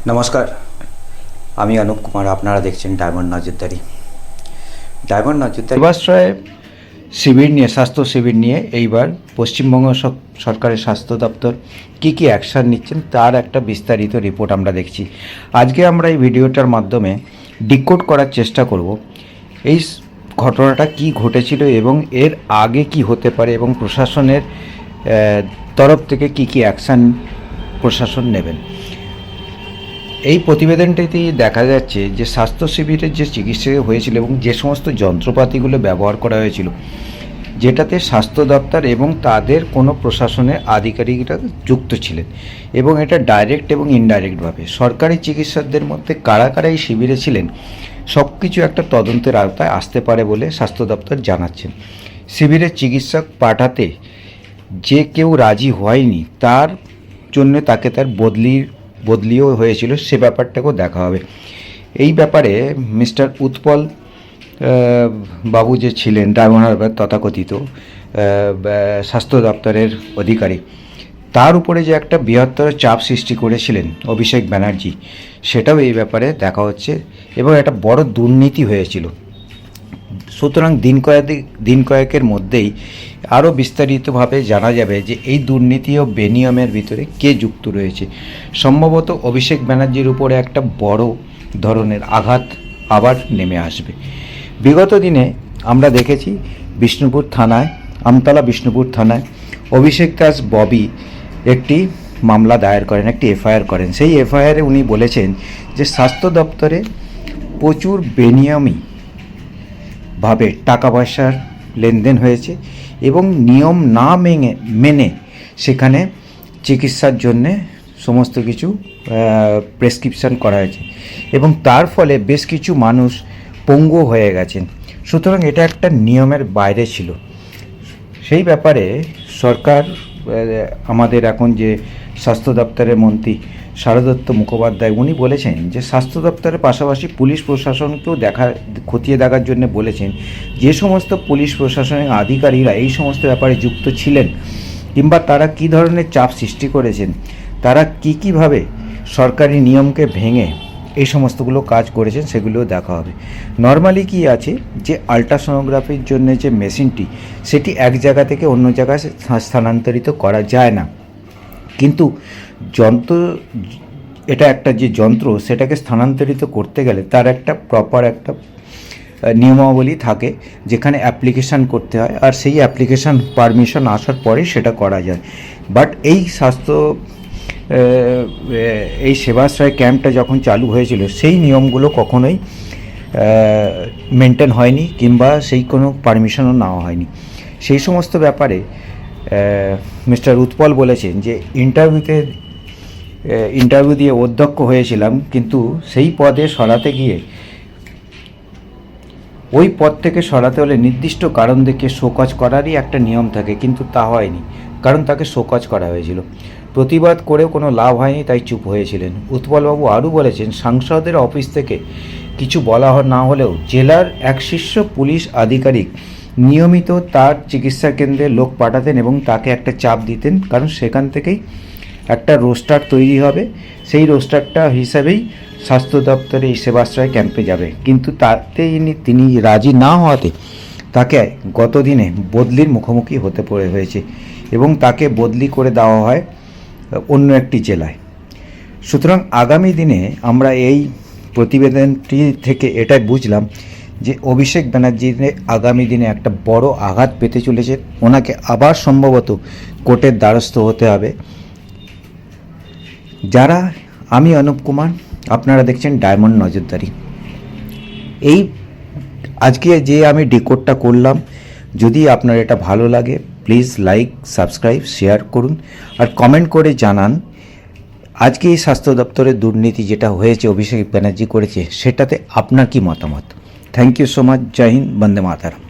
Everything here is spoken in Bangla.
নমস্কার, আমি অনুপ কুমার। আপনারা দেখছেন ডায়মন্ড নজরদারি। সেবাশ্রয়ে শিবির নিয়ে, স্বাস্থ্য শিবির নিয়ে এইবার পশ্চিমবঙ্গ সরকারের স্বাস্থ্য দপ্তর কী কী অ্যাকশান নিচ্ছেন তার একটা বিস্তারিত রিপোর্ট আমরা দেখছি। আজকে আমরা এই ভিডিওটার মাধ্যমে ডিকোড করার চেষ্টা করব এই ঘটনাটা কি ঘটেছিল এবং এর আগে কি হতে পারে এবং প্রশাসনের তরফ থেকে কি কি অ্যাকশান প্রশাসন নেবেন। এই প্রতিবেদনটিতেই দেখা যাচ্ছে যে স্বাস্থ্য শিবিরের যে চিকিৎসা হয়েছিল এবং যে সমস্ত যন্ত্রপাতিগুলো ব্যবহার করা হয়েছিল, যেটাতে স্বাস্থ্য দপ্তর এবং তাদের কোনো প্রশাসনের আধিকারিকরা যুক্ত ছিলেন এবং এটা ডাইরেক্ট এবং ইনডাইরেক্টভাবে সরকারি চিকিৎসকদের মধ্যে কারা কারা এই শিবিরে ছিলেন সব কিছু একটা তদন্তের আওতায় আসতে পারে বলে স্বাস্থ্য দপ্তর জানাচ্ছেন। শিবিরের চিকিৎসক পাঠাতে যে কেউ রাজি হয়নি, তার জন্য তাকে তার বদলিও হয়েছিল, সে ব্যাপারটাকেও দেখা হবে। এই ব্যাপারে মিস্টার উৎপল বাবু যে ছিলেন ডায়মন্ড হারবার তথাকথিত স্বাস্থ্য দপ্তরের অধিকারী, তার উপরে যে একটা বৃহত্তর চাপ সৃষ্টি করেছিলেন অভিষেক ব্যানার্জি, সেটাও এই ব্যাপারে দেখা হচ্ছে এবং একটা বড় দুর্নীতি হয়েছিল। সুতরাং দিন কয়েকের মধ্যেই আরও বিস্তারিতভাবে জানা যাবে যে এই দুর্নীতি ও বেনিয়মের ভিতরে কে যুক্ত রয়েছে। সম্ভবত অভিষেক ব্যানার্জির উপরে একটা বড় ধরনের আঘাত আবার নেমে আসবে। বিগত দিনে আমরা দেখেছি বিষ্ণুপুর থানায়, আমতলা বিষ্ণুপুর থানায় অভিষেক দাস ববি একটি মামলা দায়ের করেন, একটি এফআইআর করেন। সেই এফআইআরে উনি বলেছেন যে স্বাস্থ্য দপ্তরে প্রচুর বেনিয়মি ভাবে টাকা পয়সার লেনদেন হয়েছে এবং নিয়ম না মেনে সেখানে চিকিৎসার জন্যে সমস্ত কিছু প্রেসক্রিপশন করা হয়েছে এবং তার ফলে বেশ কিছু মানুষ পঙ্গু হয়ে গেছেন। সুতরাং এটা একটা নিয়মের বাইরে ছিল। সেই ব্যাপারে সরকার, আমাদের এখন যে স্বাস্থ্য দপ্তরের মন্ত্রী শারদত্ত মুখোপাধ্যায়, উনি বলেছেন যে স্বাস্থ্য দপ্তরের পাশাপাশি পুলিশ প্রশাসনকেও খতিয়ে দেখার জন্য বলেছেন যে সমস্ত পুলিশ প্রশাসনের আধিকারিকরা এই সমস্ত ব্যাপারে যুক্ত ছিলেন কিংবা তারা কী ধরনের চাপ সৃষ্টি করেছেন, তারা কীভাবে সরকারি নিয়মকে ভেঙে এই সমস্তগুলো কাজ করেছেন, সেগুলোও দেখা হবে। নর্মালি কি আছে যে আল্ট্রাসোনোগ্রাফির জন্য যে মেশিনটি, সেটি এক জায়গা থেকে অন্য জায়গায় স্থানান্তরিত করা যায় না, কিন্তু এটা একটা যে যন্ত্র, সেটাকে স্থানান্তরিত করতে গেলে তার একটা প্রপার একটা নিয়মাবলী থাকে যেখানে অ্যাপ্লিকেশান করতে হয়, আর সেই অ্যাপ্লিকেশান পারমিশন আসার পরেই সেটা করা যায়। বাট এই সেবাশ্রয় ক্যাম্পটা যখন চালু হয়েছিল সেই নিয়মগুলো কখনোই মেনটেন হয়নি কিংবা সেই কোনো পারমিশনও নেওয়া হয়নি। সেই সমস্ত ব্যাপারে মিস্টার উৎপল বলেছেন যে ইন্টারভিউ দিয়ে অধ্যক্ষ হয়েছিলাম, কিন্তু সেই পদে সরাতে গিয়ে ওই পদ থেকে সরাতে হলে নির্দিষ্ট কারণ দেখে শোকজ করারই একটা নিয়ম থাকে, কিন্তু তা হয়নি, কারণ তাকে শোকজ করা হয়েছিল। প্রতিবাদ করেও কোনো লাভ হয়নি, তাই চুপ হয়েছিলেন। উৎপলবাবু আরও বলেছেন সাংসদের অফিস থেকে কিছু বলা না হলেও জেলার এক শীর্ষ পুলিশ আধিকারিক নিয়মিত তার চিকিৎসা কেন্দ্রে লোক পাঠাতেন এবং তাকে একটা চাপ দিতেন, কারণ সেখান থেকেই একটা রোস্টার তৈরি হবে, সেই রোস্টারটা হিসাবেই স্বাস্থ্য দপ্তরে এই সেবাশ্রয় ক্যাম্পে যাবে। কিন্তু তাতে তিনি রাজি না হওয়াতে তাকে গত দিনে বদলির মুখোমুখি হতে হয়েছে এবং তাকে বদলি করে দেওয়া হয় অন্য একটি জেলায়। সুতরাং আগামী দিনে আমরা এই প্রতিবেদনটি থেকে এটাই বুঝলাম যে অভিষেক ব্যানার্জির আগামী দিনে একটা বড় আঘাত পেতে চলেছে। ওনাকে আবার সম্ভবত কোর্টের দ্বারস্থ হতে হবে। আমি অনুপ কুমার, আপনারা দেখছেন ডায়মন্ড নজরদারি। আজকে যে আমি ডিকোডটা করলাম, যদি আপনার এটা ভালো লাগে প্লিজ লাইক, সাবস্ক্রাইব, শেয়ার করুন আর কমেন্ট করে জানান আজকে এই স্বাস্থ্য দপ্তরের দুর্নীতি যেটা হয়েছে, অভিষেক ব্যানার্জি করেছে, সেটাতে আপনার কি মতামত। Thank you so much. Jai Hind, Vande Mataram.